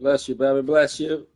Bless you, baby. Bless you.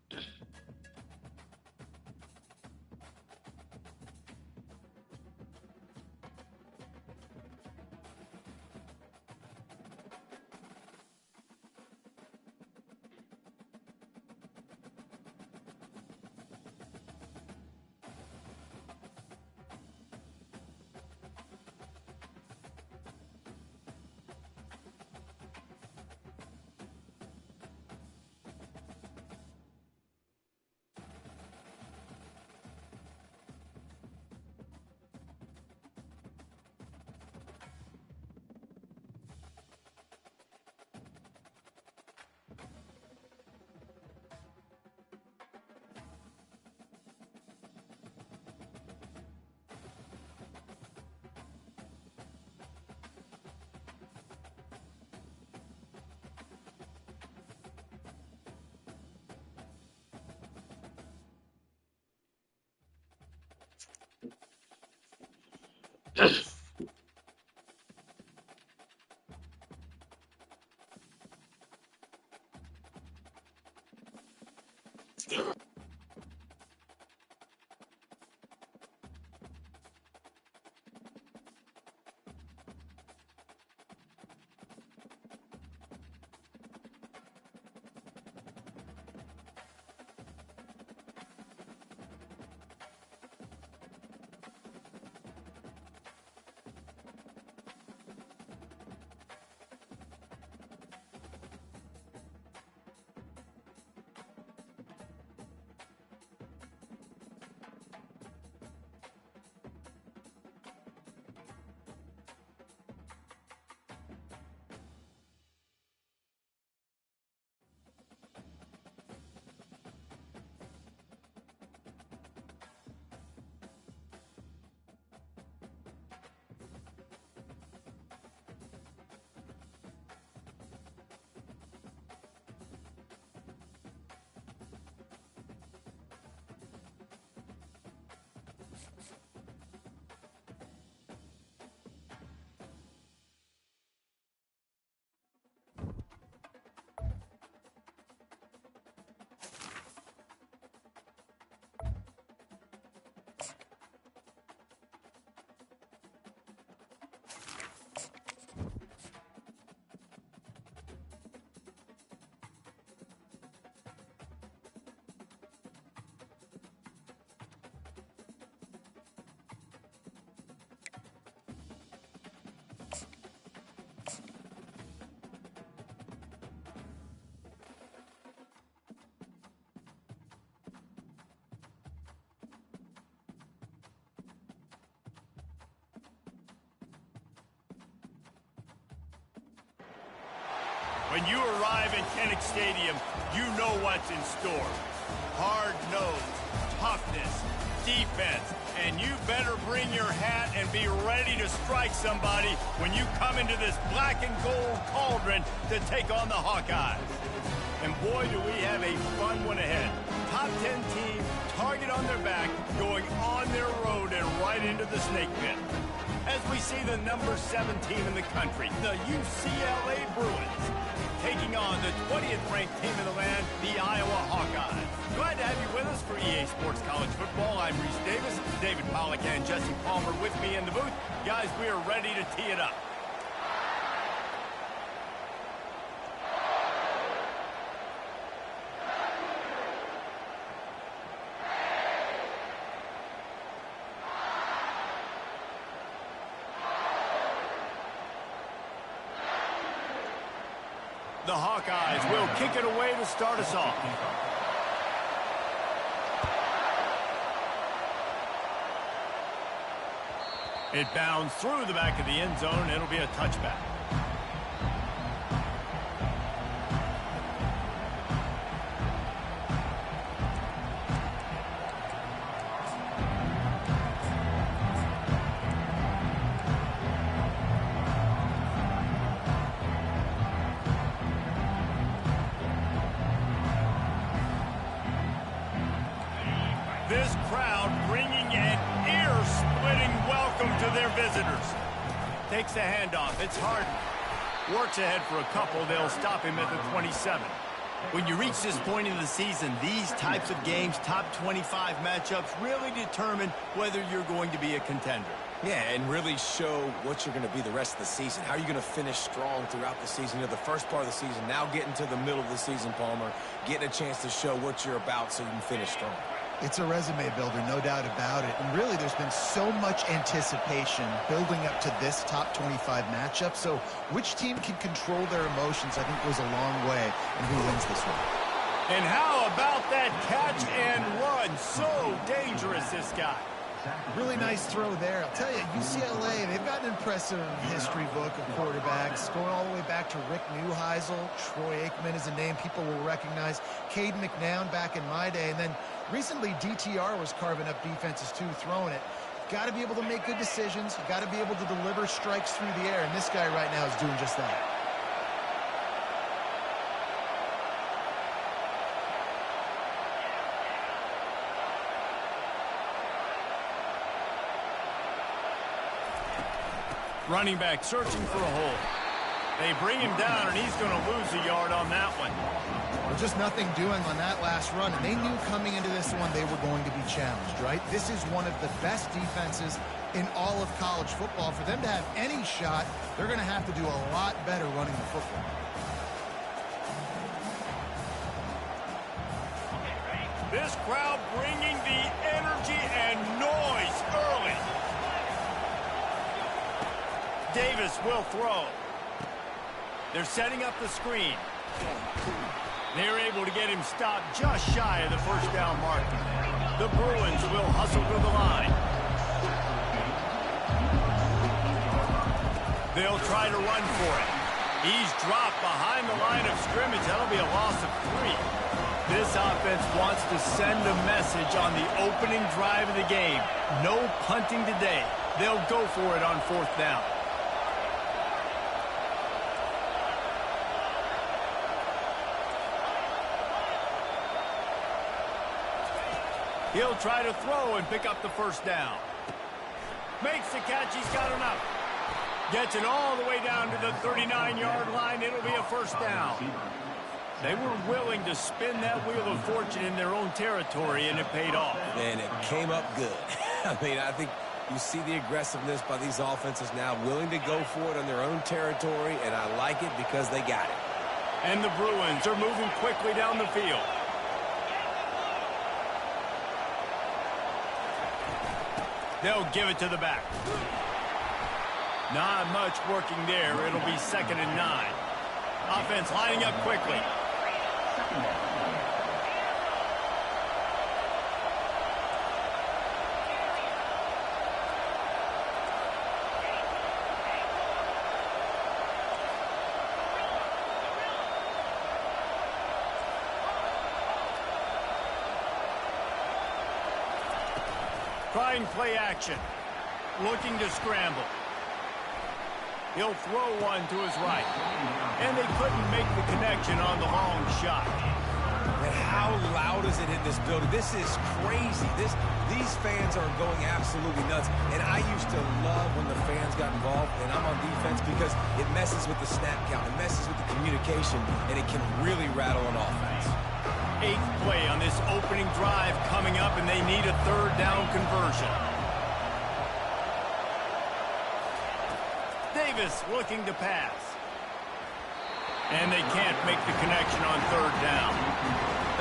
When you arrive at Kinnick Stadium, you know what's in store. Hard nose, toughness, defense, and you better bring your hat and be ready to strike somebody when you come into this black and gold cauldron to take on the Hawkeyes. And boy, do we have a fun one ahead. Top 10 team, target on their back, going on their road and right into the snake pit. As we see the number 7 team in the country, the UCLA Bruins, taking on the 20th ranked team in the land, the Iowa Hawkeyes. Glad to have you with us for EA Sports College Football. I'm Reese Davis, David Pollack and Jesse Palmer with me in the booth. Guys, we are ready to tee it up. The Hawkeyes will kick it away to start us off. It bounds through the back of the end zone. It'll be a touchback. This crowd bringing an ear-splitting welcome to their visitors. Takes the handoff. It's Harden. Works ahead for a couple. They'll stop him at the 27. When you reach this point in the season, these types of games, top 25 matchups, really determine whether you're going to be a contender. Yeah, and really show what you're going to be the rest of the season. How are you going to finish strong throughout the season? You know, the first part of the season, now getting to the middle of the season, Palmer, getting a chance to show what you're about so you can finish strong. It's a resume builder, no doubt about it. And really, there's been so much anticipation building up to this top 25 matchup. So which team can control their emotions, I think, goes a long way in who wins this one. And how about that catch and run? So dangerous, this guy. Really nice throw there. I'll tell you, UCLA, they've got an impressive history book of quarterbacks, going all the way back to Rick Neuheisel. Troy Aikman is a name people will recognize. Cade McNown back in my day. And then recently, DTR was carving up defenses, too, throwing it. Got to be able to make good decisions. You got to be able to deliver strikes through the air. And this guy right now is doing just that. Running back searching for a hole. They bring him down, and he's going to lose a yard on that one. Well, just nothing doing on that last run, and they knew coming into this one they were going to be challenged, right? This is one of the best defenses in all of college football. For them to have any shot, they're going to have to do a lot better running the football. This crowd bringing the energy and noise early. Davis will throw. They're setting up the screen. They're able to get him stopped just shy of the first down mark. The Bruins will hustle to the line. They'll try to run for it. He's dropped behind the line of scrimmage. That'll be a loss of 3. This offense wants to send a message on the opening drive of the game. No punting today. They'll go for it on 4th down. He'll try to throw and pick up the first down. Makes the catch. He's got enough. Gets it all the way down to the 39-yard line. It'll be a first down. They were willing to spin that wheel of fortune in their own territory, and it paid off. And it came up good. I mean, I think you see the aggressiveness by these offenses now, willing to go for it on their own territory, and I like it because they got it. And the Bruins are moving quickly down the field. They'll give it to the back. Not much working there. It'll be 2nd and 9. Offense lining up quickly. Trying play action. Looking to scramble. He'll throw one to his right. And they couldn't make the connection on the long shot. And how loud is it in this building? This is crazy. These fans are going absolutely nuts. And I used to love when the fans got involved, and I'm on defense because it messes with the snap count. It messes with the communication, and it can really rattle an offense. 8th play on this opening drive coming up, and they need a 3rd down conversion. Davis looking to pass. And they can't make the connection on 3rd down.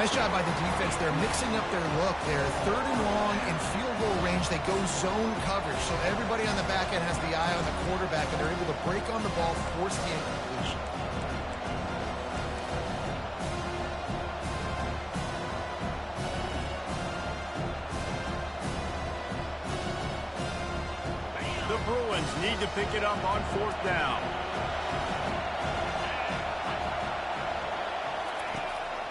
Nice job by the defense. They're mixing up their look. They're 3rd and long in field goal range. They go zone coverage. So everybody on the back end has the eye on the quarterback, and they're able to break on the ball, force the incompletion. The Bruins need to pick it up on 4th down.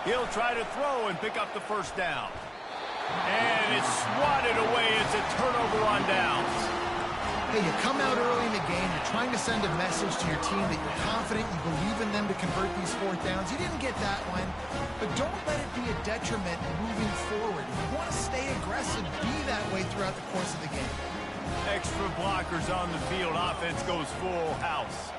He'll try to throw and pick up the first down. And it's swatted away. It's a turnover on downs. Hey, you come out early in the game. You're trying to send a message to your team that you're confident, you believe in them to convert these 4th downs. You didn't get that one, but don't let it be a detriment moving forward. If you want to stay aggressive, be that way throughout the course of the game. Extra blockers on the field. Offense goes full house.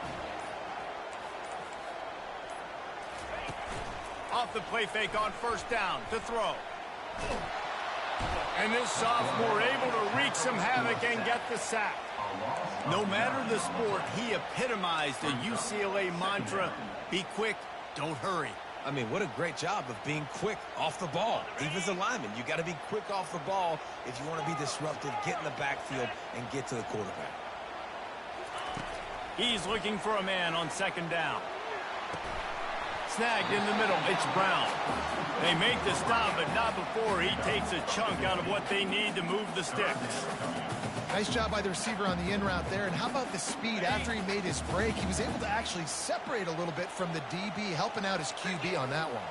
off the play fake on first down to throw. And this sophomore able to wreak some havoc and get the sack. No matter the sport, he epitomized the UCLA mantra, be quick, don't hurry. I mean, what a great job of being quick off the ball. Defensive lineman, you got to be quick off the ball if you want to be disruptive, get in the backfield, and get to the quarterback. He's looking for a man on second down. Snagged in the middle, it's Brown. They make the stop, but not before he takes a chunk out of what they need to move the sticks. Nice job by the receiver on the in route there. And how about the speed? After he made his break, he was able to actually separate a little bit from the DB, helping out his QB on that one.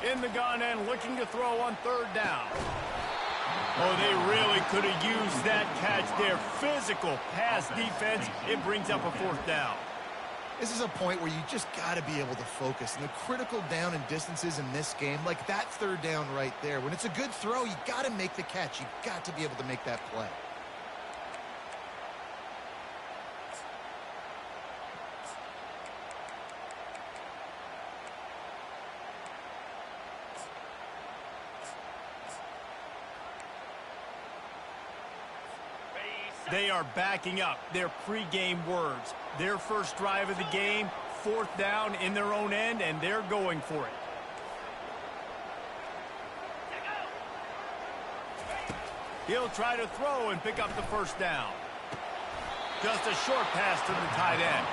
In the gun and looking to throw on third down. Oh, they really could have used that catch there. Physical pass defense. It brings up a fourth down. This is a point where you just got to be able to focus. And the critical down and distances in this game, like that third down right there, when it's a good throw, you got to make the catch. You got to be able to make that play. They are backing up their pregame words. Their first drive of the game, fourth down in their own end, and they're going for it. He'll try to throw and pick up the first down. Just a short pass to the tight end.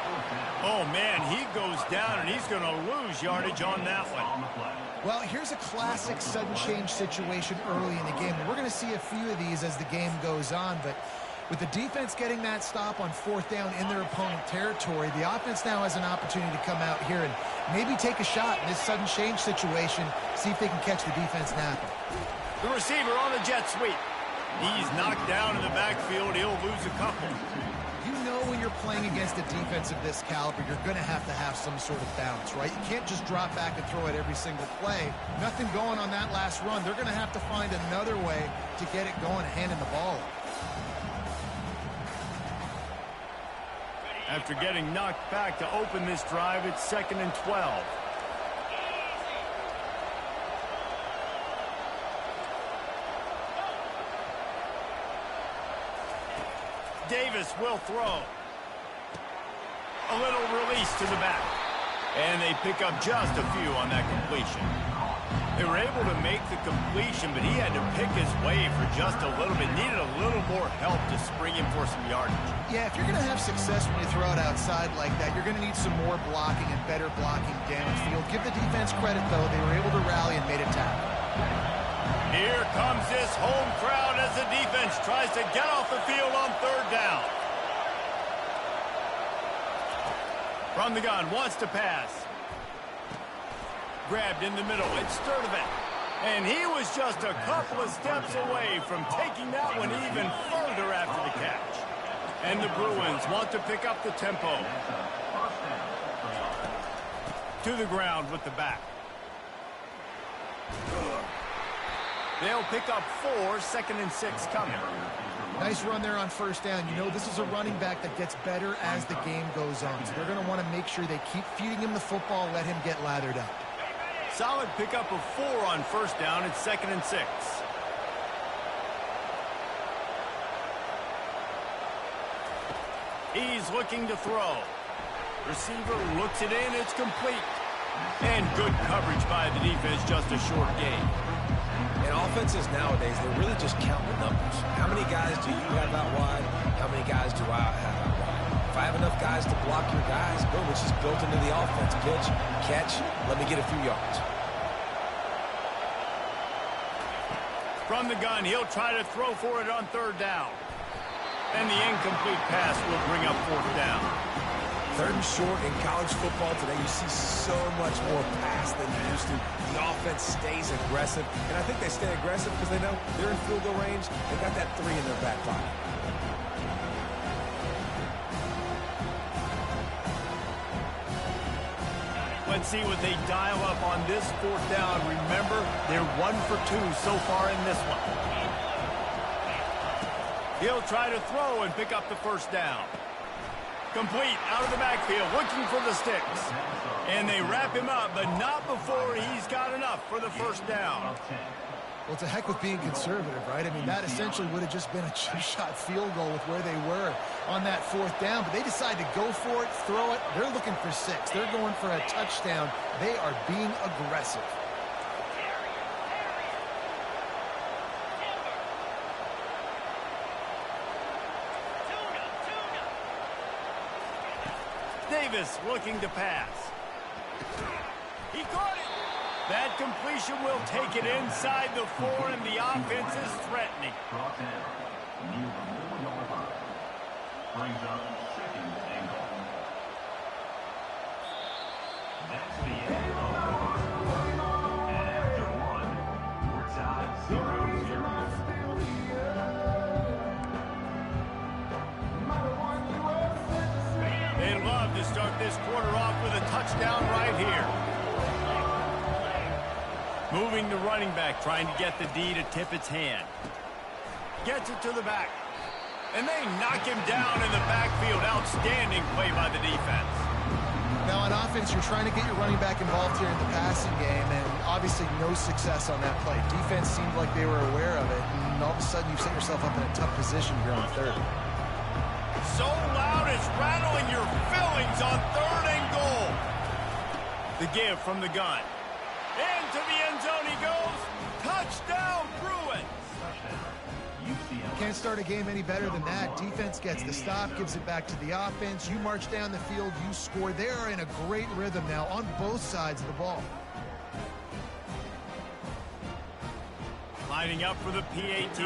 Oh, man, he goes down, and he's going to lose yardage on that one. Well, here's a classic sudden change situation early in the game. We're going to see a few of these as the game goes on, but with the defense getting that stop on fourth down in their opponent territory, the offense now has an opportunity to come out here and maybe take a shot in this sudden change situation, see if they can catch the defense napping. The receiver on the jet sweep. He's knocked down in the backfield. He'll lose a couple. You know when you're playing against a defense of this caliber, you're going to have some sort of balance, right? You can't just drop back and throw it every single play. Nothing going on that last run. They're going to have to find another way to get it going, handing the ball off. After getting knocked back to open this drive, it's 2nd and 12. Davis will throw. A little release to the back. And they pick up just a few on that completion. They were able to make the completion, but he had to pick his way for just a little bit. Needed a little more help to spring him for some yardage. Yeah, if you're going to have success when you throw it outside like that, you're going to need some more blocking and better blocking downfield. Give the defense credit, though. They were able to rally and made a tackle. Here comes this home crowd as the defense tries to get off the field on third down. From the gun, wants to pass. Grabbed in the middle, it's Sturdivant. And he was just a couple of steps away from taking that one even further after the catch. And the Bruins want to pick up the tempo. To the ground with the back. They'll pick up 4, 2nd and 6 coming. Nice run there on first down. You know, this is a running back that gets better as the game goes on. So they're going to want to make sure they keep feeding him the football, let him get lathered up. Solid pickup of 4 on first down. It's 2nd and 6. He's looking to throw. Receiver looks it in. It's complete. And good coverage by the defense. Just a short gain. And offenses nowadays, they're really just counting the numbers. How many guys do you have out wide? How many guys do I have out wide? If I have enough guys to block your guys, boom, it's just built into the offense. Pitch, catch, let me get a few yards. From the gun, he'll try to throw for it on third down. And the incomplete pass will bring up fourth down. 3rd and short in college football today, you see so much more pass than you used to. The offense stays aggressive, and I think they stay aggressive because they know they're in field goal range. They got that 3 in their back pocket. Let's see what they dial up on this fourth down. Remember, they're 1 for 2 so far in this one. He'll try to throw and pick up the first down. Complete out of the backfield, looking for the sticks. And they wrap him up, but not before he's got enough for the first down. Well, to heck with being conservative, right? I mean, that essentially would have just been a chip-shot field goal with where they were on that fourth down. But they decide to go for it, throw it. They're looking for 6. They're going for a touchdown. They are being aggressive. Davis looking to pass. He caught it. That completion will take it inside the 4, and the offense is threatening. Brings up second and goal. That's the end of the quarter. And after 1, we're tied 0-0. They'd love to start this quarter off with a touchdown right here. Moving the running back, trying to get the D to tip its hand. Gets it to the back. And they knock him down in the backfield. Outstanding play by the defense. Now, on offense, you're trying to get your running back involved here in the passing game, and obviously no success on that play. Defense seemed like they were aware of it, and all of a sudden you've set yourself up in a tough position here on third. So loud it's rattling your fillings on 3rd and goal. The give from the gun. Into the end zone he goes. Touchdown, Bruins. Can't start a game any better than that. Defense gets the stop, gives it back to the offense. You march down the field, you score. They are in a great rhythm now on both sides of the ball. Lining up for the PAT.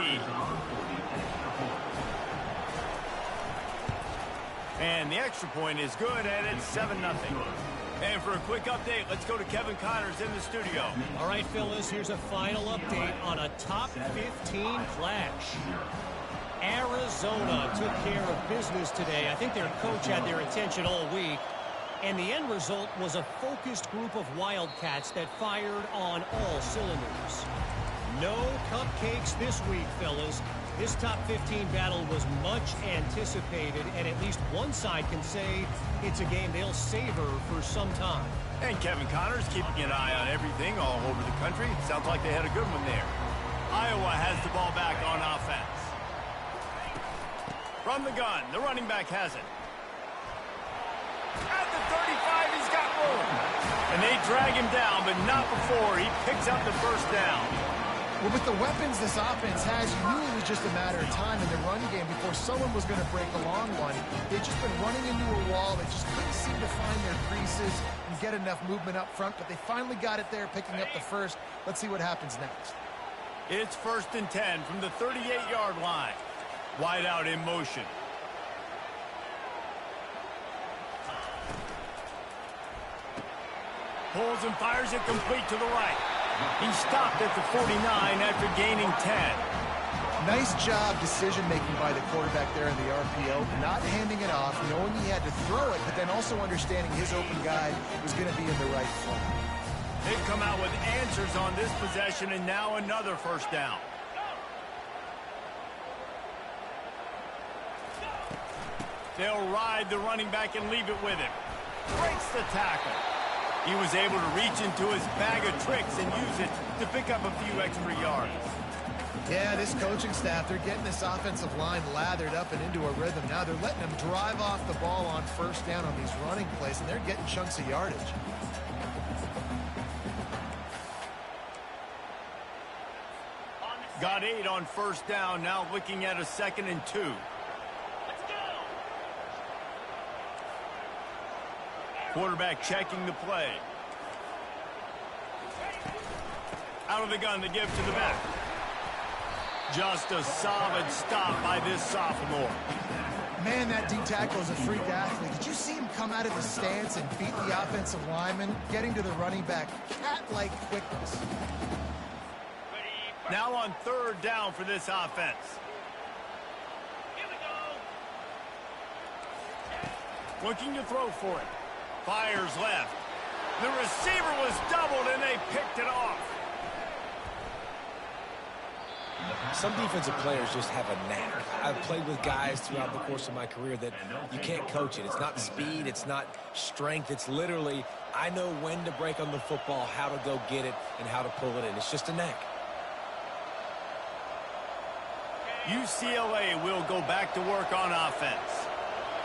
And the extra point is good, and it's 7-0. And for a quick update, let's go to Kevin Connors in the studio. All right, fellas, here's a final update on a top 15 clash. Arizona took care of business today. I think their coach had their attention all week. And the end result was a focused group of Wildcats that fired on all cylinders. No cupcakes this week, fellas. This top 15 battle was much anticipated, and at least one side can say it's a game they'll savor for some time. And Kevin Connors keeping an eye on everything all over the country. Sounds like they had a good one there. Iowa has the ball back on offense. From the gun, the running back has it. At the 35, he's got room. And they drag him down, but not before he picks up the first down. Well, with the weapons this offense has, you knew it was just a matter of time in the run game before someone was going to break a long one. They've just been running into a wall. They just couldn't seem to find their creases and get enough movement up front, but they finally got it there, picking up the first. Let's see what happens next. It's 1st and 10 from the 38-yard line. Wide out in motion. Pulls and fires it complete to the right. He stopped at the 49 after gaining 10. Nice job decision-making by the quarterback there in the RPO, not handing it off, knowing he had to throw it, but then also understanding his open guy was going to be in the right front. They've come out with answers on this possession, and now another first down. They'll ride the running back and leave it with him. Breaks the tackle. He was able to reach into his bag of tricks and use it to pick up a few extra yards. Yeah, this coaching staff, they're getting this offensive line lathered up and into a rhythm. Now they're letting them drive off the ball on first down on these running plays, and they're getting chunks of yardage. Got 8 on first down, now looking at a 2nd and 2. Quarterback checking the play. Out of the gun, the give to the back. Just a solid stop by this sophomore. Man, that D tackle is a freak athlete. Did you see him come out of the stance and beat the offensive lineman, getting to the running back? Cat-like quickness. Now on 3rd down for this offense. Looking to throw for it. Fires left. The receiver was doubled, and they picked it off. Some defensive players just have a knack. I've played with guys throughout the course of my career that you can't coach it. It's not speed, it's not strength. It's literally, I know when to break on the football, how to go get it, and how to pull it in. It's just a knack. UCLA will go back to work on offense.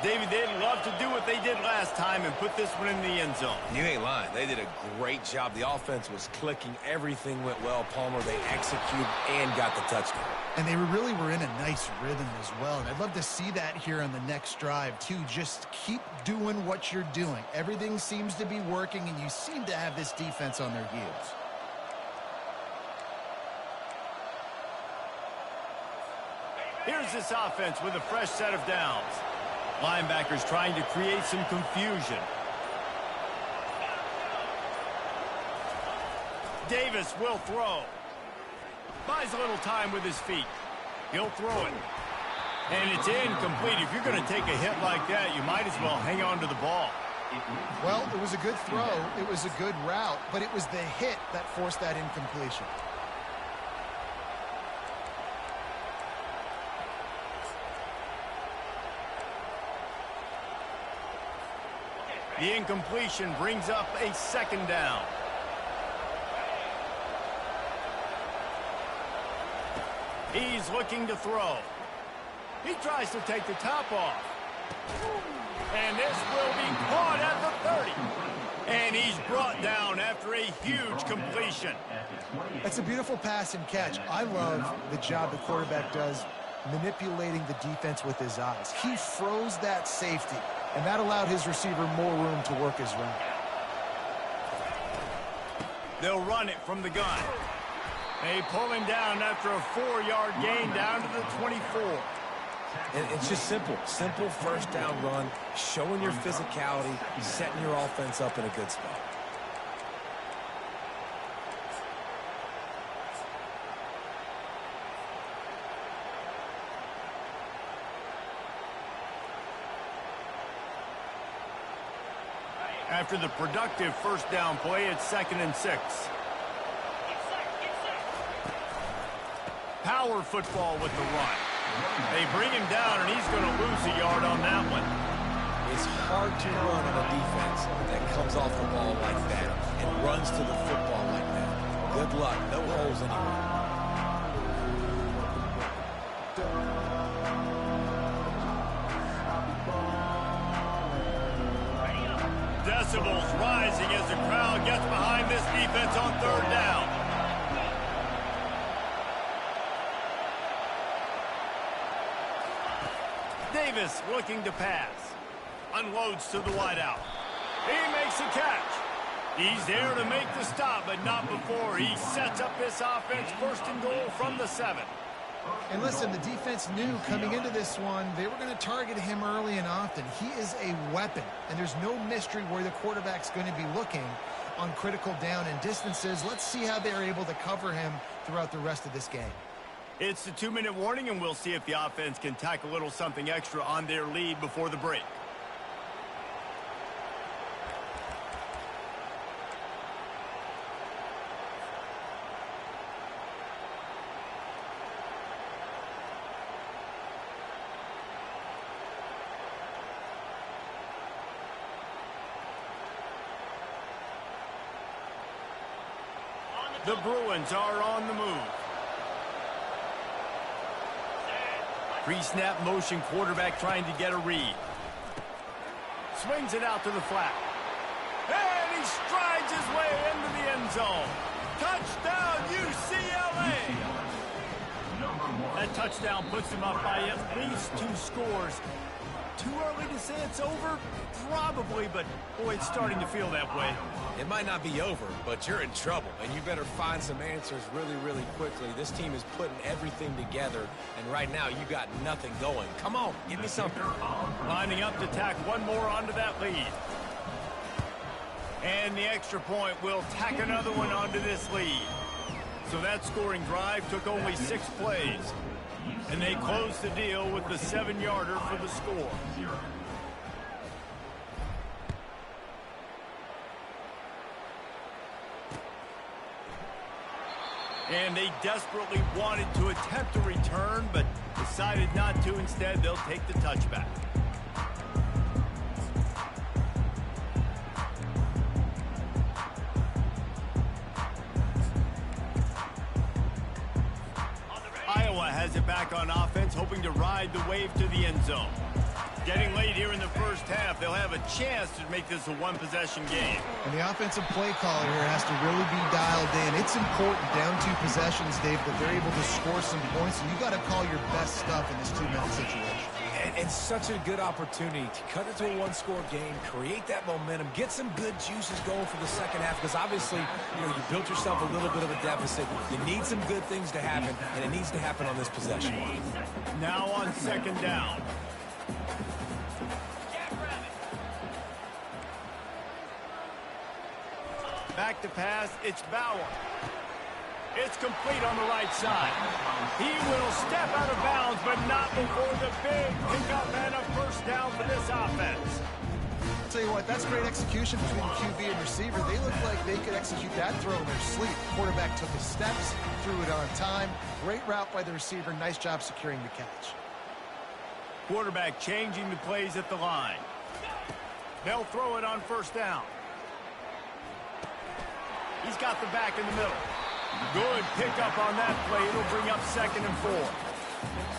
David, they'd love to do what they did last time and put this one in the end zone. You ain't lying. They did a great job. The offense was clicking. Everything went well. Palmer, they executed and got the touchdown. And they really were in a nice rhythm as well. And I'd love to see that here on the next drive, too. Just keep doing what you're doing. Everything seems to be working, and you seem to have this defense on their heels. Here's this offense with a fresh set of downs. Linebackers trying to create some confusion. Davis will throw. Buys a little time with his feet. He'll throw it. And it's incomplete. If you're going to take a hit like that, you might as well hang on to the ball. Well, it was a good throw. It was a good route, but it was the hit that forced that incompletion. The incompletion brings up a second down. He's looking to throw. He tries to take the top off. And this will be caught at the 30. And he's brought down after a huge completion. That's a beautiful pass and catch. I love the job the quarterback does manipulating the defense with his eyes. He froze that safety, and that allowed his receiver more room to work his route. They'll run it from the gun. They pull him down after a 4-yard gain down to the 24. And it's just simple. Simple first down run, showing your physicality, setting your offense up in a good spot. After the productive first down play, it's 2nd and 6. Power football with the run. They bring him down, and he's going to lose a yard on that one. It's hard to run on a defense that comes off the ball like that and runs to the football like that. Good luck. No holes anywhere. Decibels rising as the crowd gets behind this defense on 3rd down. Davis looking to pass. Unloads to the wideout. He makes a catch. He's there to make the stop, but not before he sets up this offense 1st and goal from the 7. And listen, the defense knew coming into this one, they were going to target him early and often. He is a weapon, and there's no mystery where the quarterback's going to be looking on critical down and distances. Let's see how they're able to cover him throughout the rest of this game. It's the 2-minute warning, and we'll see if the offense can tack a little something extra on their lead before the break. The Bruins are on the move. Pre-snap motion, quarterback trying to get a read. Swings it out to the flat. And he strides his way into the end zone. Touchdown, UCLA! That touchdown puts him up by at least 2 scores. Too early to say it's over? Probably, but boy, it's starting to feel that way. It might not be over, but you're in trouble, and you better find some answers really, really quickly. This team is putting everything together, and right now you got nothing going. Come on, give me something. Lining up to tack one more onto that lead. And the extra point will tack another one onto this lead. So that scoring drive took only 6 plays. And they closed the deal with the 7-yarder for the score. And they desperately wanted to attempt a return, but decided not to. Instead, they'll take the touchback. Iowa has it back on offense, hoping to ride the wave to the end zone. Getting late here in the first half, they'll have a chance to make this a one-possession game. And the offensive play caller here has to really be dialed in. It's important down 2 possessions, Dave, that they're able to score some points, and you got to call your best stuff in this 2-minute situation. And such a good opportunity to cut it to a 1-score game, create that momentum, get some good juices going for the second half, because obviously, you built yourself a little bit of a deficit. You need some good things to happen, and it needs to happen on this possession. Now on second down. Back to pass, it's Bauer. It's complete on the right side. He will step out of bounds, but not before the big pickup and a first down for this offense. I'll tell you what, that's great execution between QB and receiver. They look like they could execute that throw in their sleep. The quarterback took his steps, threw it on time. Great route by the receiver. Nice job securing the catch. Quarterback changing the plays at the line. They'll throw it on first down. He's got the back in the middle. Good pickup on that play. It'll bring up 2nd and 4.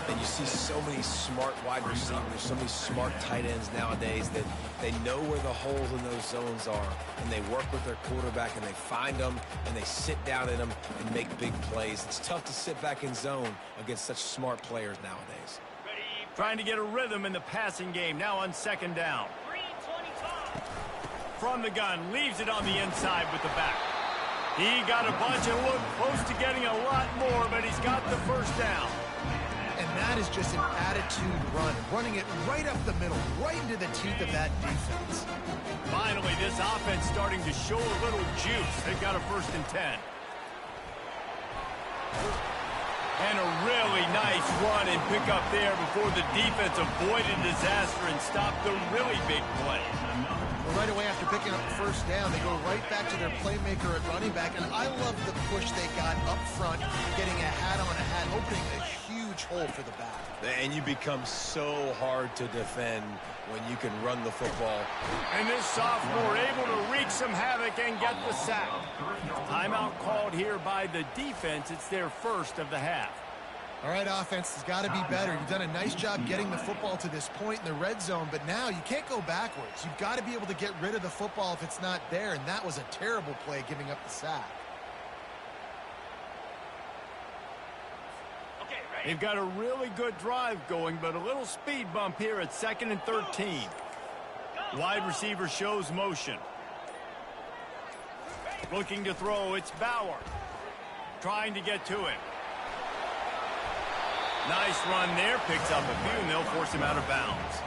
And you see so many smart wide receivers, so many smart tight ends nowadays that they know where the holes in those zones are, and they work with their quarterback, and they find them, and they sit down in them and make big plays. It's tough to sit back in zone against such smart players nowadays. Trying to get a rhythm in the passing game. Now on second down. From the gun, leaves it on the inside with the back. He got a bunch and looked close to getting a lot more, but he's got the first down. And that is just an attitude run, running it right up the middle, right into the teeth of that defense. Finally, this offense starting to show a little juice. They've got a 1st and 10. And a really nice run and pick up there before the defense avoided disaster and stopped the really big play. Well, right away after picking up the first down, they go right back to their playmaker at running back. And I love the push they got up front, getting a hat on a hat, opening a huge hole for the back. And you become so hard to defend when you can run the football. And this sophomore able to wreak some havoc and get the sack. Timeout called here by the defense. It's their first of the half. All right, offense has got to be better. You've done a nice job getting the football to this point in the red zone, but now you can't go backwards. You've got to be able to get rid of the football if it's not there, and that was a terrible play, giving up the sack. They've got a really good drive going, but a little speed bump here at 2nd and 13. Wide receiver shows motion. Looking to throw, it's Bauer. Trying to get to him. Nice run there, picks up a few, and they'll force him out of bounds.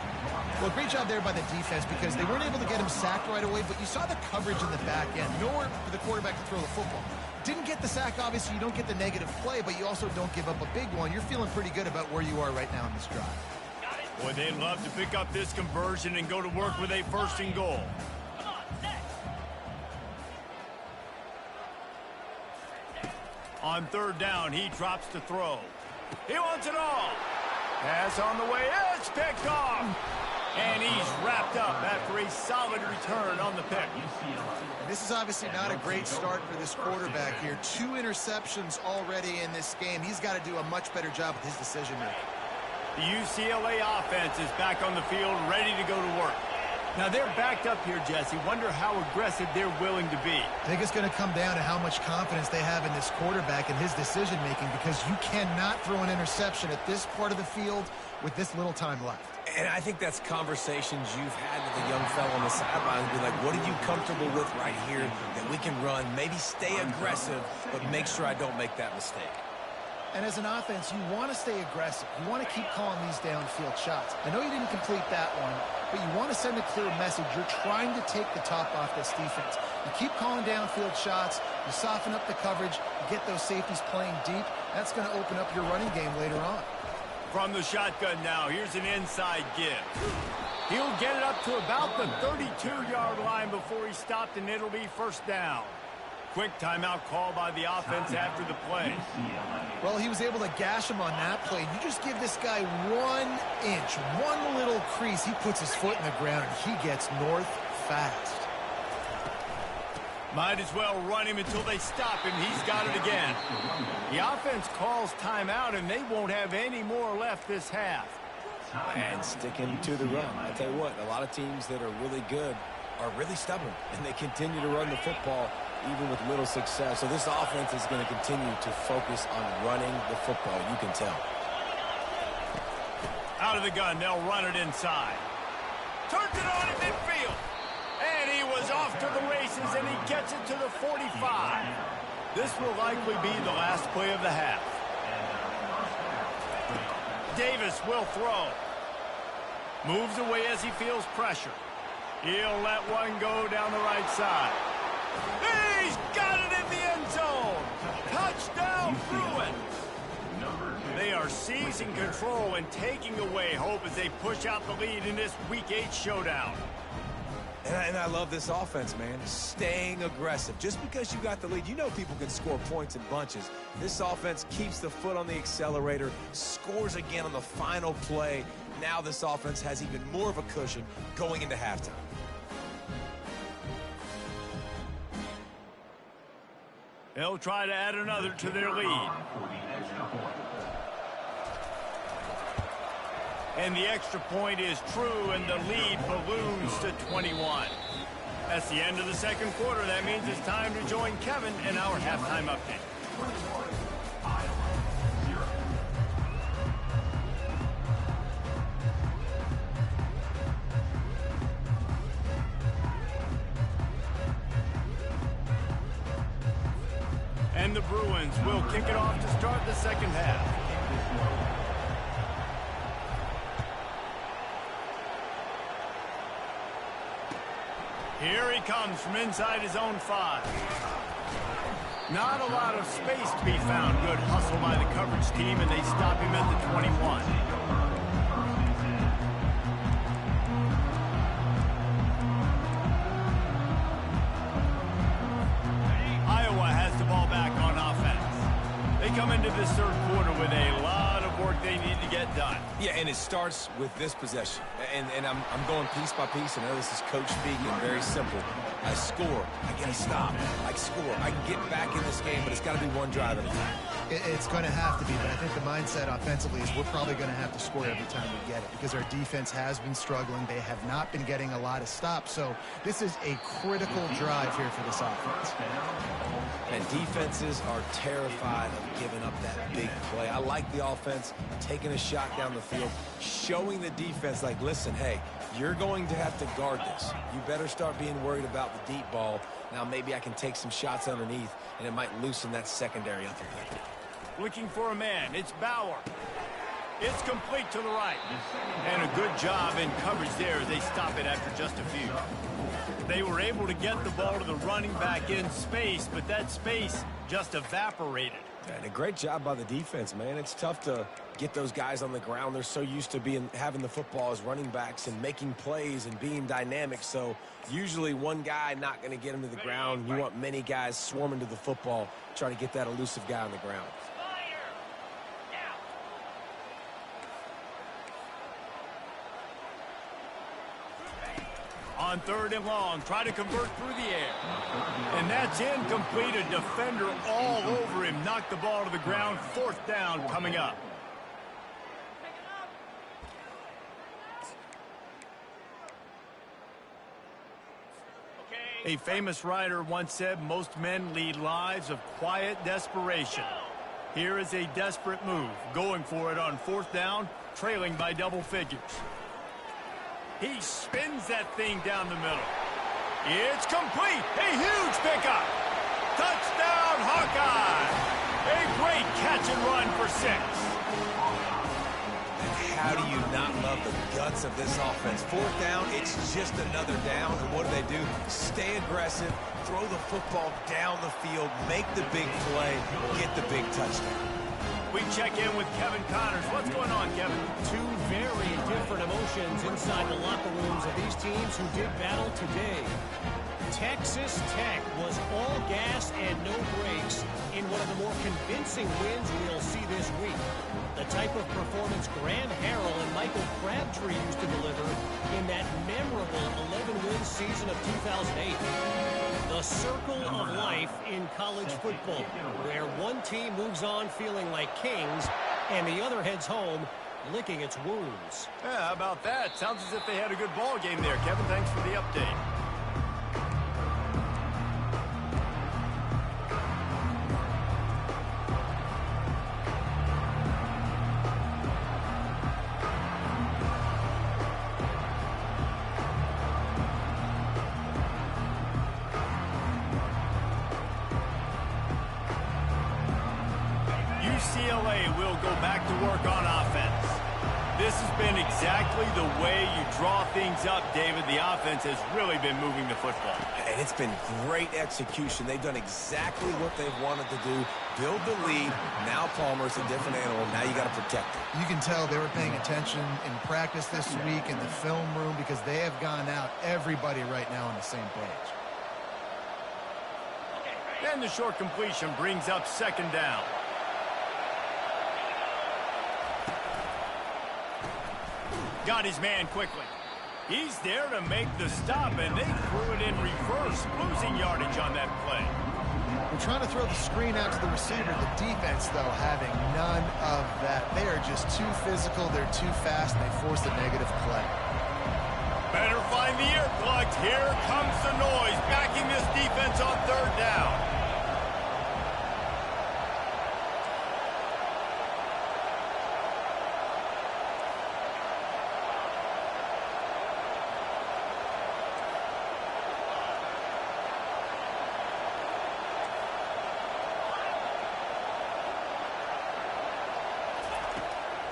Well, great job there by the defense because they weren't able to get him sacked right away, but you saw the coverage in the back end. Nowhere for the quarterback to throw the football. Didn't get the sack, obviously you don't get the negative play, but you also don't give up a big one. You're feeling pretty good about where you are right now in this drive. Boy, they'd love to pick up this conversion and go to work with a 1st and goal. On 3rd down, he drops to throw. He wants it all. Pass on the way. It's picked off. And he's wrapped up after a solid return on the pick. This is obviously not a great start for this quarterback here. 2 interceptions already in this game. He's got to do a much better job with his decision-making. The UCLA offense is back on the field, ready to go to work. Now they're backed up here, Jesse. Wonder how aggressive they're willing to be. I think it's going to come down to how much confidence they have in this quarterback and his decision-making, because you cannot throw an interception at this part of the field with this little time left. And I think that's conversations you've had with a young fellow on the sideline. Be like, what are you comfortable with right here that we can run? Maybe stay aggressive, but make sure I don't make that mistake. And as an offense, you want to stay aggressive. You want to keep calling these downfield shots. I know you didn't complete that one, but you want to send a clear message. You're trying to take the top off this defense. You keep calling downfield shots. You soften up the coverage. You get those safeties playing deep. That's going to open up your running game later on. From the shotgun now, here's an inside give. He'll get it up to about the 32-yard line before he stopped, and it'll be 1st down. quick timeout call by the offense after the play. Well, he was able to gash him on that play. You just give this guy 1 inch, one little crease. He puts his foot in the ground, and he gets north fast. Might as well run him until they stop him. He's got it again. The offense calls timeout, and they won't have any more left this half. And sticking to the run. I tell you what, a lot of teams that are really good are really stubborn, and they continue to run the football even with little success. So this offense is going to continue to focus on running the football. You can tell. Out of the gun, they'll run it inside. Turns it on in midfield. And he was off to the races, and he gets it to the 45. This will likely be the last play of the half. Davis will throw. Moves away as he feels pressure. He'll let one go down the right side. He's got it in the end zone. Touchdown, Bruins. They are seizing control and taking away hope as they push out the lead in this Week 8 showdown. And I love this offense, man. Staying aggressive. Just because you got the lead, you know people can score points in bunches. This offense keeps the foot on the accelerator, scores again on the final play. Now this offense has even more of a cushion going into halftime. They'll try to add another to their lead. And the extra point is true, and the lead balloons to 21. That's the end of the second quarter. That means it's time to join Kevin in our halftime update. And the Bruins will kick it off to start the second half. Here he comes from inside his own 5. Not a lot of space to be found. Good hustle by the coverage team, and they stop him at the 21. Iowa has the ball back on offense. They come into this third quarter with a lot of work they need to get done. Yeah, and it starts with this possession. And I'm going piece by piece. I know this is coach speaking, very simple. I score. I get a stop. I score. I can get back in this game, but it's got to be one drive at a time. It's going to have to be, but I think the mindset offensively is we're probably going to have to score every time we get it because our defense has been struggling. They have not been getting a lot of stops, so this is a critical drive here for this offense. And defenses are terrified of giving up that big play. I like the offense taking a shot down the field, showing the defense, like, listen, hey, you're going to have to guard this. You better start being worried about the deep ball. Now maybe I can take some shots underneath, and it might loosen that secondary up a bit. Looking for a man. It's Bauer. It's complete to the right. And a good job in coverage there as they stop it after just a few. They were able to get the ball to the running back in space, but that space just evaporated. And a great job by the defense, man. It's tough to get those guys on the ground. They're so used to having the football as running backs and making plays and being dynamic. So usually one guy not going to get him to the ground. You want many guys swarming to the football, try to get that elusive guy on the ground. On 3rd and long, try to convert through the air. And that's incomplete. A defender all over him. Knocked the ball to the ground. 4th down coming up. A famous writer once said, most men lead lives of quiet desperation. Here is a desperate move. Going for it on 4th down, trailing by double figures. He spins that thing down the middle. It's complete. A huge pickup. Touchdown, Hawkeye. A great catch and run for 6. And how do you not love the guts of this offense? 4th down, it's just another down. And what do? Stay aggressive, throw the football down the field, make the big play, get the big touchdown. We check in with Kevin Connors. What's going on, Kevin? Two very different emotions inside the locker rooms of these teams who did battle today. Texas Tech was all gas and no brakes in one of the more convincing wins we'll see this week. The type of performance Graham Harrell and Michael Crabtree used to deliver in that memorable 11-win season of 2008. The circle of life in college football, where one team moves on feeling like kings and the other heads home licking its wounds. Yeah, how about that? Sounds as if they had a good ball game there, Kevin. Thanks for the update. UCLA will go back to work on offense. This has been exactly the way you draw things up, David. The offense has really been moving the football. And it's been great execution. They've done exactly what they've wanted to do. Build the lead. Now Palmer's a different animal. Now you got to protect it. You can tell they were paying attention in practice this week in the film room because they have gone out, everybody right now on the same page. And the short completion brings up second down. Got his man quickly. He's there to make the stop, and they threw it in reverse, losing yardage on that play. We're trying to throw the screen out to the receiver. The defense, though, having none of that. They are just too physical. They're too fast. And they force a negative play. Better find the earplugs. Here comes the noise, backing this defense on third down.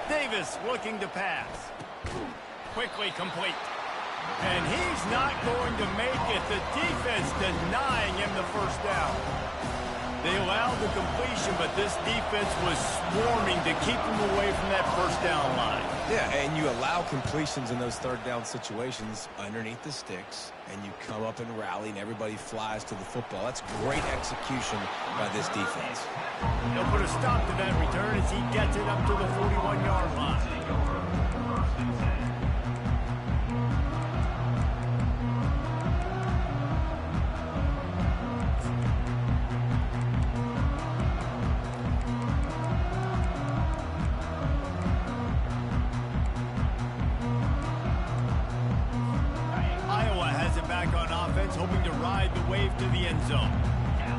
Davis looking to pass. Quickly complete. And he's not going to make it. The defense denying him the first down. They allowed the completion, but this defense was swarming to keep him away from that first down line. Yeah, and you allow completions in those third down situations underneath the sticks, and you come up and rally, and everybody flies to the football. That's great execution by this defense. They'll put a stop to that return as he gets it up to the 41-yard line. Hoping to ride the wave to the end zone.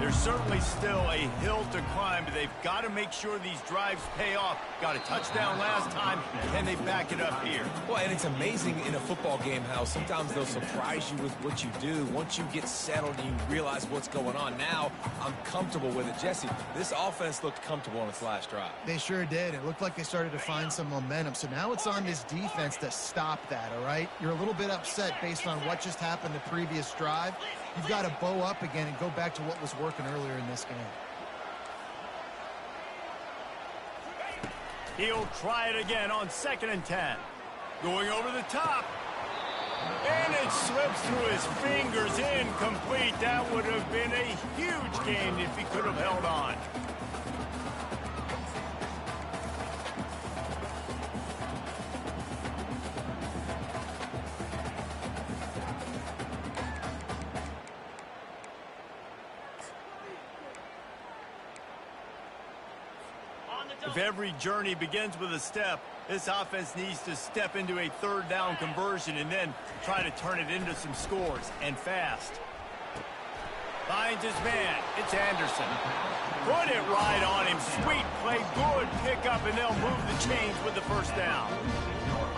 There's certainly still a hill to climb, but they've got to make sure these drives pay off. Got a touchdown last time, and they back it up here. Well, and it's amazing in a football game how sometimes they'll surprise you with what you do. Once you get settled and you realize what's going on, now I'm comfortable with it. Jesse, this offense looked comfortable on its last drive. They sure did. It looked like they started to find some momentum. So now it's on this defense to stop that, all right? You're a little bit upset based on what just happened the previous drive. You've got to bow up again and go back to what was working earlier in this game. He'll try it again on 2nd and 10. Going over the top. And it slips through his fingers, incomplete. That would have been a huge gain if he could have held on. If every journey begins with a step, this offense needs to step into a third down conversion and then try to turn it into some scores, and fast. Finds his man. It's Anderson. Put it right on him. Sweet play. Good pickup, and they'll move the chains with the first down.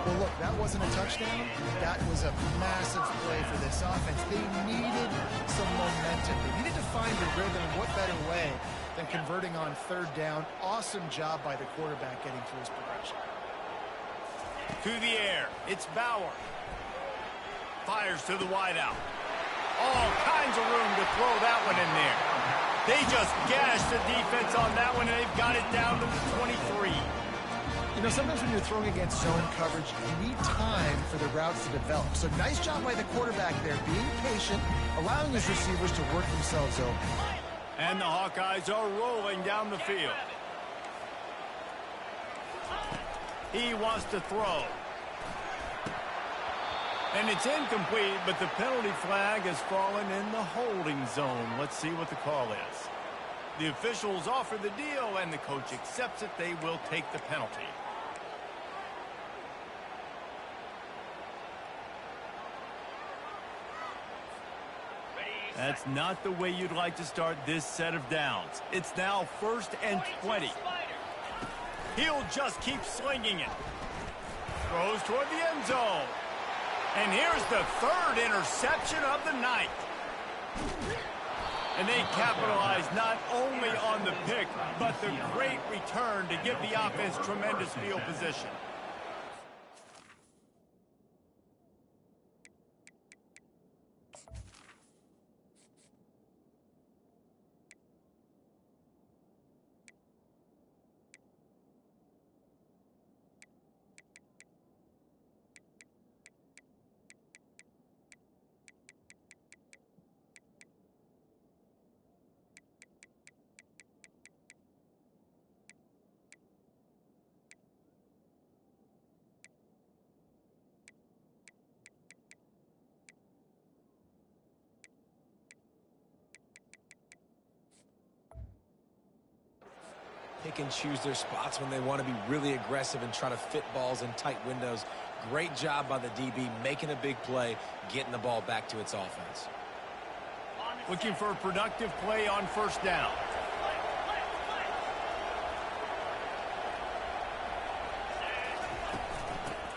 Well, look, that wasn't a touchdown. That was a massive play for this offense. They needed some momentum. They needed to find a rhythm. What better way than converting on third down? Awesome job by the quarterback getting through his progression. To the air. It's Bauer. Fires to the wideout. All kinds of room to throw that one in there. They just gashed the defense on that one, and they've got it down to the 23. You know, sometimes when you're throwing against zone coverage, you need time for the routes to develop. So nice job by the quarterback there, being patient, allowing his receivers to work themselves over. And the Hawkeyes are rolling down the field. He wants to throw. And it's incomplete, but the penalty flag has fallen in the holding zone. Let's see what the call is. The officials offer the deal, and the coach accepts it. They will take the penalty. That's not the way you'd like to start this set of downs. It's now 1st and 20. He'll just keep slinging it. Throws toward the end zone. And here's the 3rd interception of the night. And they capitalize not only on the pick, but the great return to give the offense tremendous field position. Pick and choose their spots when they want to be really aggressive and try to fit balls in tight windows. Great job by the DB making a big play, getting the ball back to its offense. Looking for a productive play on 1st down.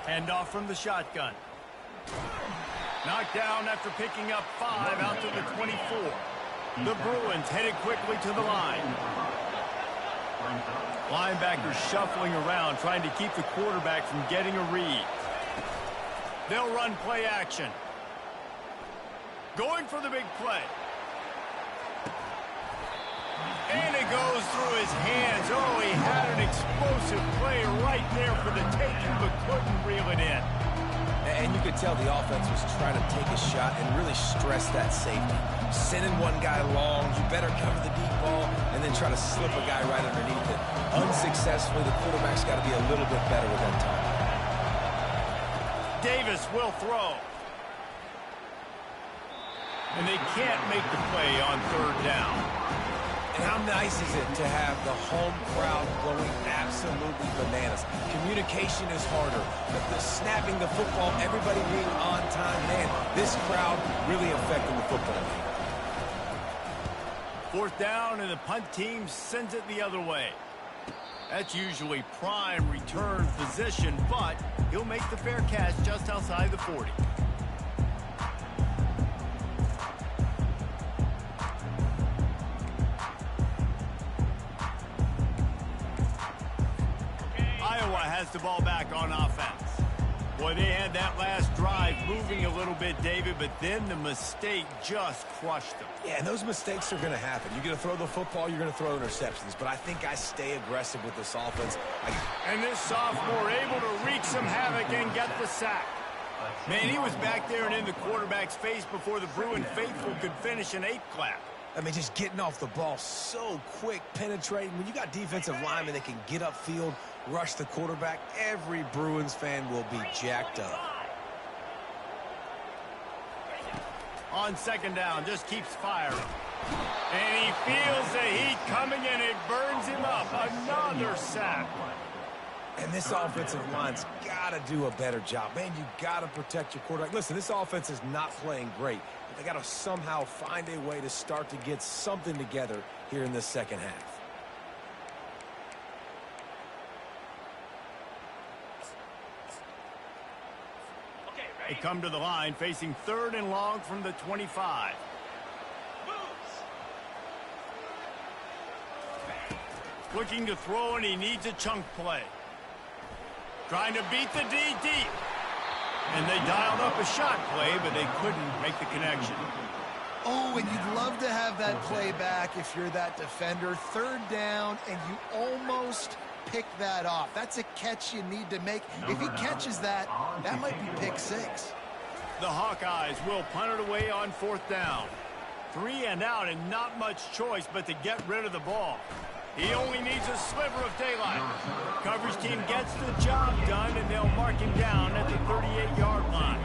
Handoff from the shotgun. Knocked down after picking up 5 out to the 24. The Bruins headed quickly to the line. Linebackers shuffling around, trying to keep the quarterback from getting a read. They'll run play action. Going for the big play. And it goes through his hands. Oh, he had an explosive play right there for the taking, but couldn't reel it in. And you could tell the offense was trying to take a shot and really stress that safety. Sending one guy long, you better cover the deep ball, and then try to slip a guy right underneath it. Unsuccessfully, the quarterback's got to be a little bit better with that time. Davis will throw. And they can't make the play on 3rd down. And how nice is it to have the home crowd going absolutely bananas? Communication is harder. The snapping the football, everybody being on time. Man, this crowd really affecting the football game. 4th down, and the punt team sends it the other way. That's usually prime return position, but he'll make the fair catch just outside the 40. Iowa has the ball back on offense. Boy, they had that last drive moving a little bit, David, but then the mistake just crushed them. Yeah, and those mistakes are going to happen. You're going to throw the football, you're going to throw interceptions, but I think I stay aggressive with this offense. And this sophomore able to wreak some havoc and get the sack. Man, he was back there and in the quarterback's face before the Bruin faithful could finish an 8-clap. I mean, just getting off the ball so quick, penetrating. When you got defensive linemen that can get upfield, rush the quarterback, every Bruins fan will be jacked up. On 2nd down, just keeps firing. And he feels the heat coming, and it burns him up. Another sack. And this offensive line's got to do a better job. Man, you got to protect your quarterback. Listen, this offense is not playing great, but they got to somehow find a way to start to get something together here in this 2nd half. They come to the line, facing 3rd and long from the 25. Looking to throw, and he needs a chunk play. Trying to beat the D deep. And they dialed up a shot play, but they couldn't make the connection. Oh, and you'd love to have that play back if you're that defender. 3rd down, and you almost pick that off. That's a catch you need to make. If he catches that, that might be pick 6. The Hawkeyes will punt it away on 4th down. 3 and out and not much choice but to get rid of the ball. He only needs a sliver of daylight. Coverage team gets the job done, and they'll mark him down at the 38-yard line.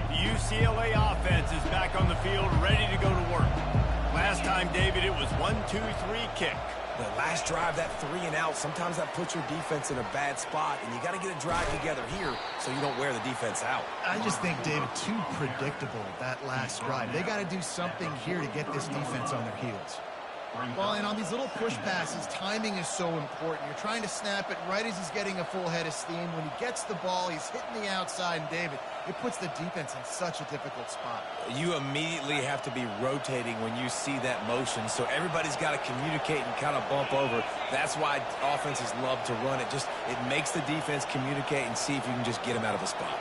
The UCLA offense is back on the field, ready to go to work. Last time, David, it was 1-2-3 kick. The last drive, that 3 and out, sometimes that puts your defense in a bad spot, and you got to get a drive together here so you don't wear the defense out. I just think, David, too predictable, that last drive. They got to do something here to get this defense on their heels. Well, and on these little push passes, timing is so important. You're trying to snap it right as he's getting a full head of steam. When he gets the ball, he's hitting the outside, and David, it puts the defense in such a difficult spot. You immediately have to be rotating when you see that motion, so everybody's got to communicate and kind of bump over. That's why offenses love to run it. It makes the defense communicate and see if you can just get him out of a spot.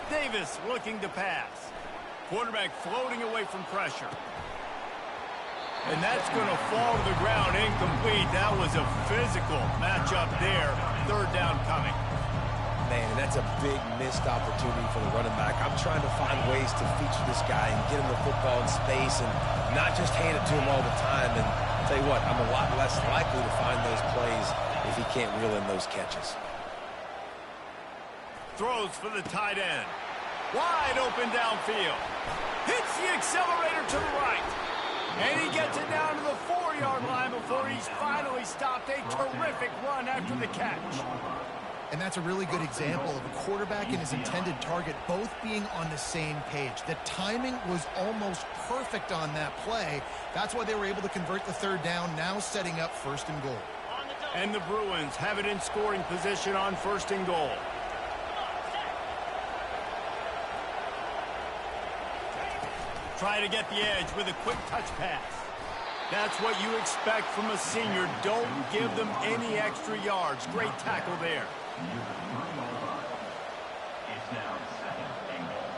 Davis looking to pass. Quarterback floating away from pressure. And that's going to fall to the ground incomplete. That was a physical matchup there. Third down coming. Man, and that's a big missed opportunity for the running back. I'm trying to find ways to feature this guy and get him the football in space and not just hand it to him all the time. And I'll tell you what, I'm a lot less likely to find those plays if he can't reel in those catches. Throws for the tight end. Wide open downfield. Hits the accelerator to the right. And he gets it down to the 4-yard line before he's finally stopped. A terrific run after the catch. And that's a really good example of a quarterback and his intended target both being on the same page. The timing was almost perfect on that play. That's why they were able to convert the third down, now setting up 1st and goal. And the Bruins have it in scoring position on 1st and goal. Try to get the edge with a quick touch pass. That's what you expect from a senior. Don't give them any extra yards. Great tackle there. It's now 2nd and goal.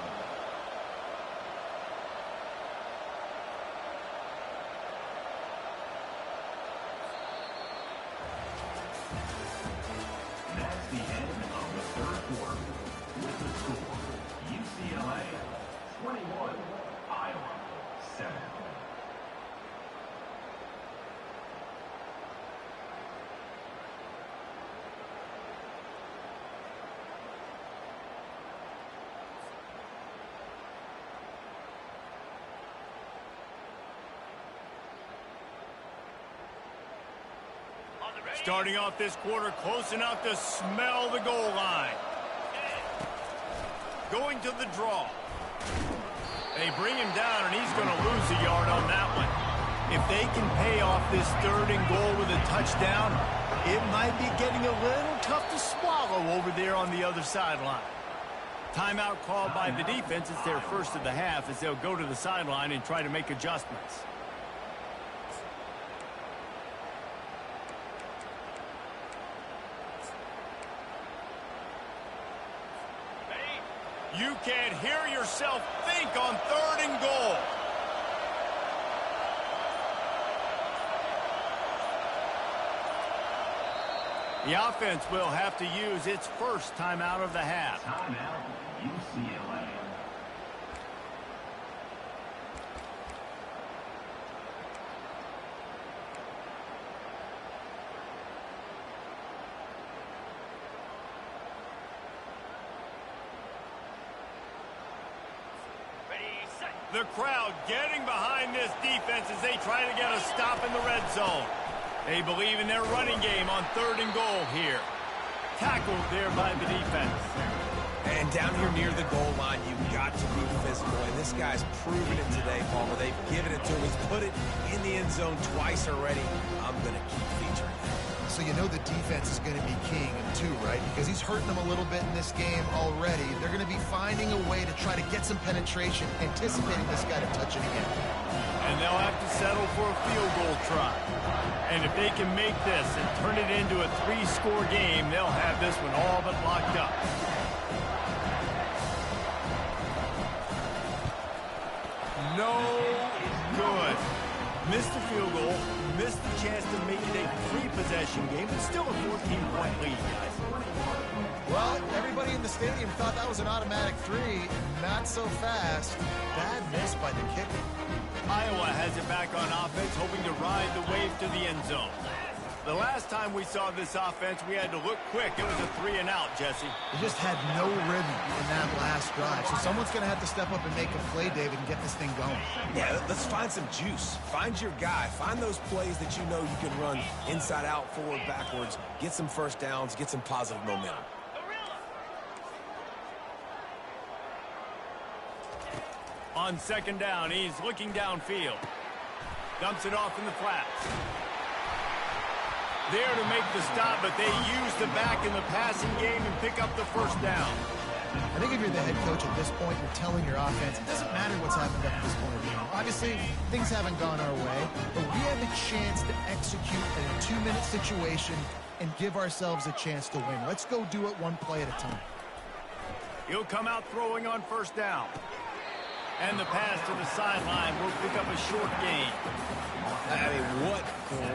That's the end of the 3rd quarter. With the score, UCLA 21, Iowa 7. Starting off this quarter close enough to smell the goal line. Going to the draw. They bring him down, and he's going to lose a yard on that one. If they can pay off this 3rd and goal with a touchdown, it might be getting a little tough to swallow over there on the other sideline. Timeout called by the defense. It's their first of the half as they'll go to the sideline and try to make adjustments. You can't hear yourself think on 3rd and goal. The offense will have to use its first timeout of the half. Timeout, UCLA. The crowd getting behind this defense as they try to get a stop in the red zone. They believe in their running game on 3rd and goal here. Tackled there by the defense. And down here near the goal line, you've got to be physical. And this guy's proven it today, Palmer. They've given it to him. He's put it in the end zone twice already. I'm going to keep featuring it. So you know the defense is going to be keying him too, right? Because he's hurting them a little bit in this game already. They're going to be finding a way to try to get some penetration, anticipating this guy to touch it again. And they'll have to settle for a field goal try. And if they can make this and turn it into a 3-score game, they'll have this one all but locked up. No good. Missed the field goal, missed the chance to make it a 3-possession game, but still a 14-point lead, guys. Well, everybody in the stadium thought that was an automatic 3. Not so fast. Bad miss by the kicker. Iowa has it back on offense, hoping to ride the wave to the end zone. The last time we saw this offense, we had to look quick. It was a 3-and-out, Jesse. They just had no rhythm in that last drive. So someone's going to have to step up and make a play, David, and get this thing going. Yeah, let's find some juice. Find your guy. Find those plays that you know you can run inside out, forward, backwards. Get some first downs. Get some positive momentum. On second down, he's looking downfield. Dumps it off in the flats. There to make the stop, but they use the back in the passing game and pick up the first down. I think if you're the head coach at this point, you're telling your offense, it doesn't matter what's happened up to this point of the game. Obviously, things haven't gone our way, but we have a chance to execute in a 2-minute situation and give ourselves a chance to win. Let's go do it one play at a time. He'll come out throwing on first down. And the pass to the sideline will pick up a short gain. I mean, what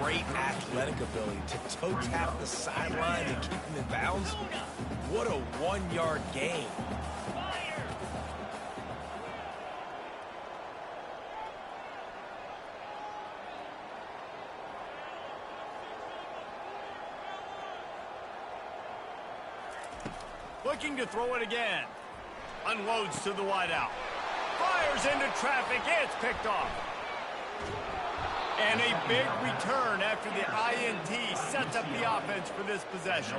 great athletic ability to toe tap the sideline and keep him in bounds. What a 1-yard gain. Looking to throw it again. Unloads to the wideout. Fires into traffic. It's picked off. And a big return after the INT sets up the offense for this possession.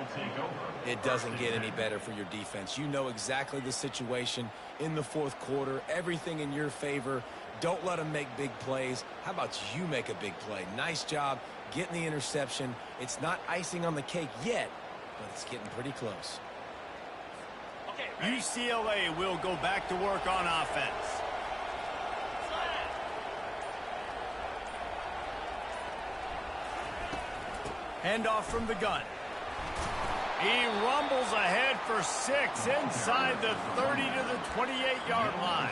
It doesn't get any better for your defense. You know exactly the situation in the fourth quarter. Everything in your favor. Don't let them make big plays. How about you make a big play? Nice job getting the interception. It's not icing on the cake yet, but it's getting pretty close. UCLA will go back to work on offense. Handoff from the gun. He rumbles ahead for 6 inside the 30 to the 28-yard line.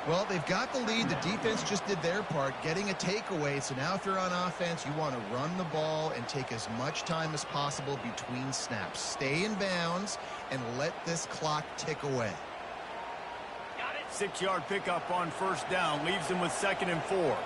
Well, they've got the lead. The defense just did their part, getting a takeaway. So now if you're on offense, you want to run the ball and take as much time as possible between snaps. Stay in bounds and let this clock tick away. 6-yard pickup on first down leaves him with 2nd and 4.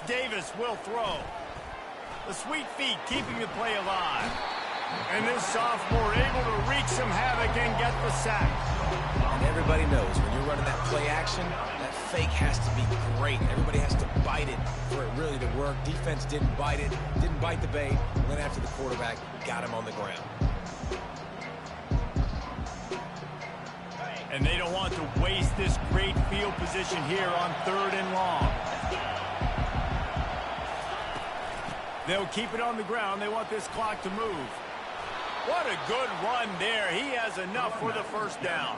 Davis will throw. The sweet feet keeping the play alive. And this sophomore able to wreak some havoc and get the sack. And everybody knows when you're running that play action, that fake has to be great. Everybody has to bite it for it really to work. Defense didn't bite it, didn't bite the bait, went after the quarterback, got him on the ground. And they don't want to waste this great field position here on 3rd and long. They'll keep it on the ground. They want this clock to move. What a good run there. He has enough for the first down.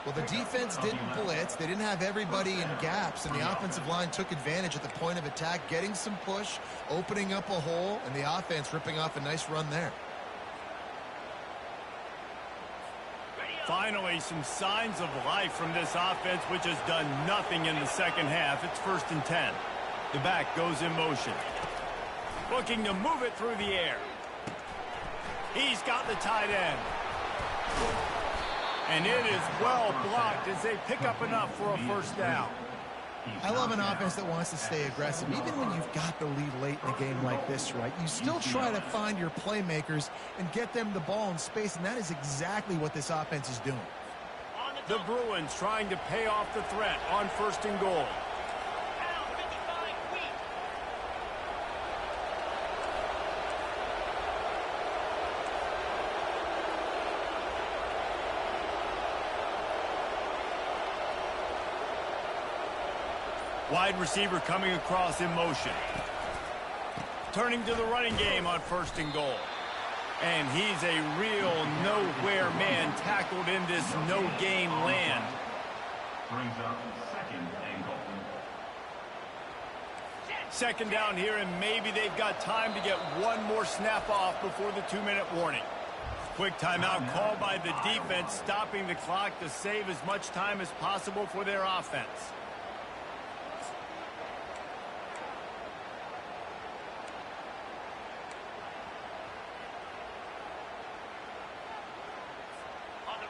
Well, the defense didn't blitz. They didn't have everybody in gaps, and the offensive line took advantage at the point of attack, getting some push, opening up a hole, and the offense ripping off a nice run there. Finally, some signs of life from this offense, which has done nothing in the second half. It's 1st and 10. The back goes in motion. Looking to move it through the air. He's got the tight end. And it is well blocked as they pick up enough for a first down. I love an offense that wants to stay aggressive. Even when you've got the lead late in a game like this, right, you still try to find your playmakers and get them the ball in space, and that is exactly what this offense is doing. The Bruins trying to pay off the threat on 1st and goal. Wide receiver coming across in motion. Turning to the running game on 1st and goal. And he's a real nowhere man tackled in this no-gain land. Brings up 2nd and goal. 2nd down here, and maybe they've got time to get one more snap off before the 2-minute warning. Quick timeout called by the defense, stopping the clock to save as much time as possible for their offense.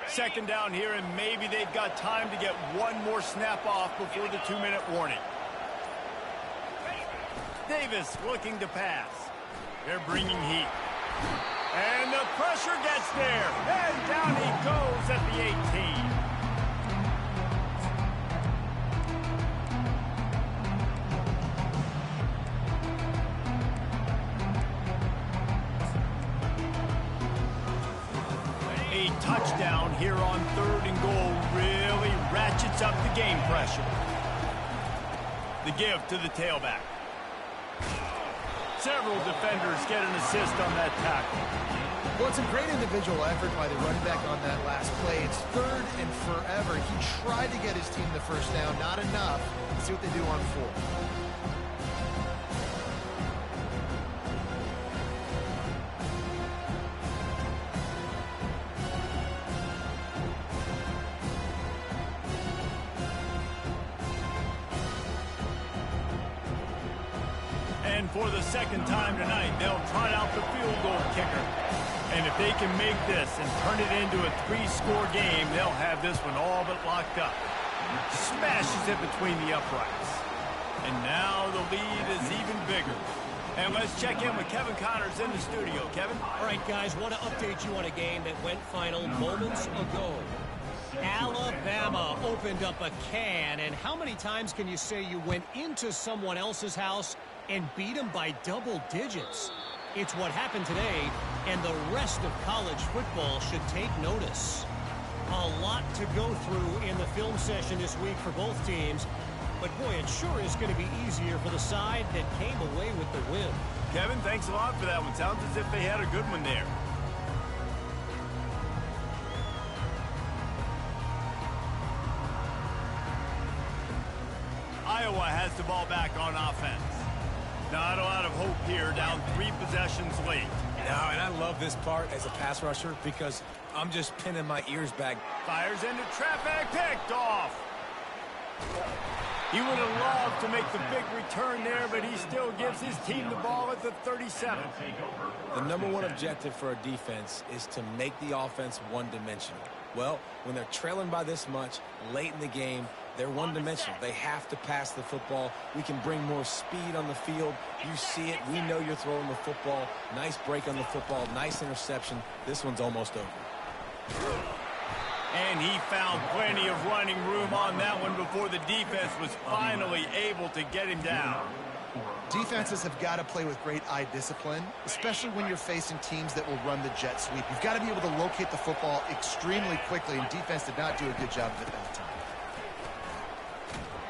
Second down here, and maybe they've got time to get one more snap off before the 2-minute warning. Davis looking to pass. They're bringing heat. And the pressure gets there. And down he goes at the 18. A touchdown here on 3rd and goal really ratchets up the game pressure. The give to the tailback. Several defenders get an assist on that tackle. Well, it's a great individual effort by the running back on that last play. It's 3rd and forever. He tried to get his team the first down. Not enough. Let's see what they do on 4th. And for the 2nd time tonight, they'll trot out the field goal kicker. And if they can make this and turn it into a 3-score game, they'll have this one all but locked up. Smashes it between the uprights. And now the lead is even bigger. And let's check in with Kevin Connors in the studio. Kevin? All right, guys, want to update you on a game that went final moments ago. Alabama opened up a can, and how many times can you say you went into someone else's house and beat them by double digits? It's what happened today, and the rest of college football should take notice. A lot to go through in the film session this week for both teams, but boy, it sure is going to be easier for the side that came away with the win. Kevin, thanks a lot for that one. Sounds as if they had a good one there. Iowa has the ball back on offense. Not a lot of hope here, down 3 possessions late. Now, and I love this part as a pass rusher because I'm just pinning my ears back. Fires into traffic, picked off. He would have loved to make the big return there, but he still gives his team the ball at the 37. The #1 objective for a defense is to make the offense one-dimensional. Well, when they're trailing by this much late in the game, they're one-dimensional. They have to pass the football. We can bring more speed on the field. You see it. We know you're throwing the football. Nice break on the football. Nice interception. This one's almost over. And he found plenty of running room on that one before the defense was finally able to get him down. Defenses have got to play with great eye discipline, especially when you're facing teams that will run the jet sweep. You've got to be able to locate the football extremely quickly, and defense did not do a good job of it that time.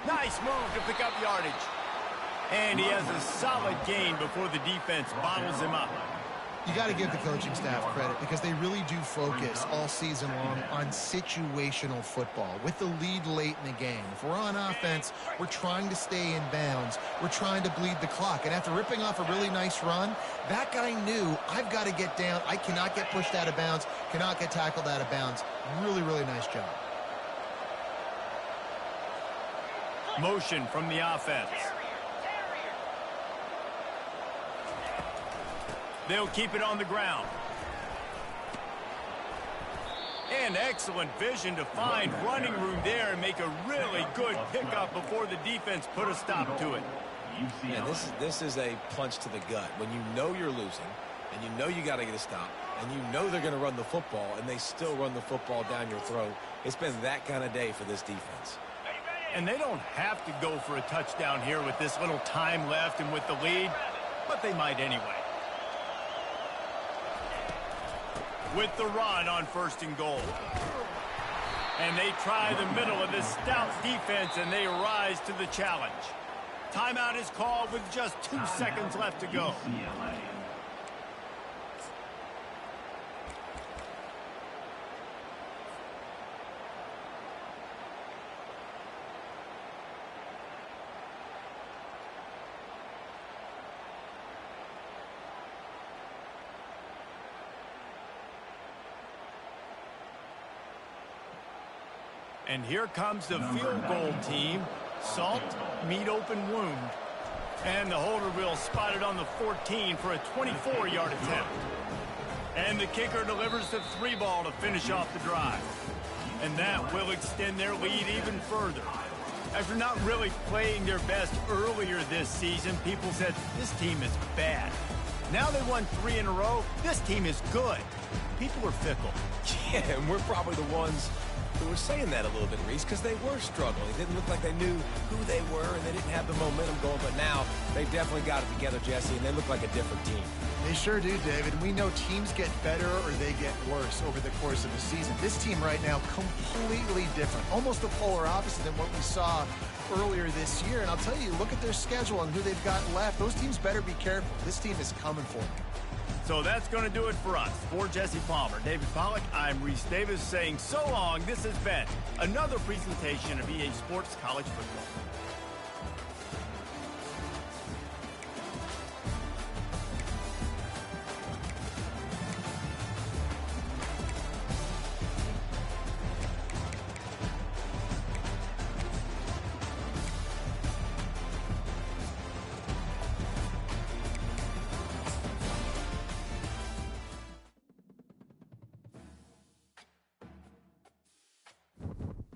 Nice move to pick up yardage. And he has a solid gain before the defense bottles him up. You got to give the coaching staff credit because they really do focus all season long on situational football with the lead late in the game. If we're on offense, we're trying to stay in bounds. We're trying to bleed the clock. And after ripping off a really nice run, that guy knew, I've got to get down. I cannot get pushed out of bounds, cannot get tackled out of bounds. Really, really nice job. Motion from the offense. They'll keep it on the ground. And excellent vision to find running room there and make a really good pickup before the defense put a stop to it. Yeah, this is a punch to the gut. When you know you're losing, and you know you got to get a stop, and you know they're going to run the football, and they still run the football down your throat. It's been that kind of day for this defense. And they don't have to go for a touchdown here with this little time left and with the lead, but they might anyway. With the run on 1st and goal. And they try the middle of this stout defense, and they rise to the challenge. Timeout is called with just 2 seconds left to go. UCLA. And here comes the field goal team. Salt, meet open wound. And the holder will spot it on the 14 for a 24-yard attempt. And the kicker delivers the 3-ball to finish off the drive. And that will extend their lead even further. After not really playing their best earlier this season, people said this team is bad. Now they won 3 in a row. This team is good. People are fickle. Yeah, and we're probably the ones who were saying that a little bit, Reese, because they were struggling. It didn't look like they knew who they were, and they didn't have the momentum going. But now they've definitely got it together, Jesse, and they look like a different team. They sure do, David. We know teams get better or they get worse over the course of the season. This team right now, completely different. Almost the polar opposite than what we saw earlier this year. And I'll tell you, look at their schedule and who they've got left. Those teams better be careful. This team is coming for them. So that's going to do it for us. For Jesse Palmer, David Pollack, I'm Reese Davis saying so long. This has been another presentation of EA Sports College Football.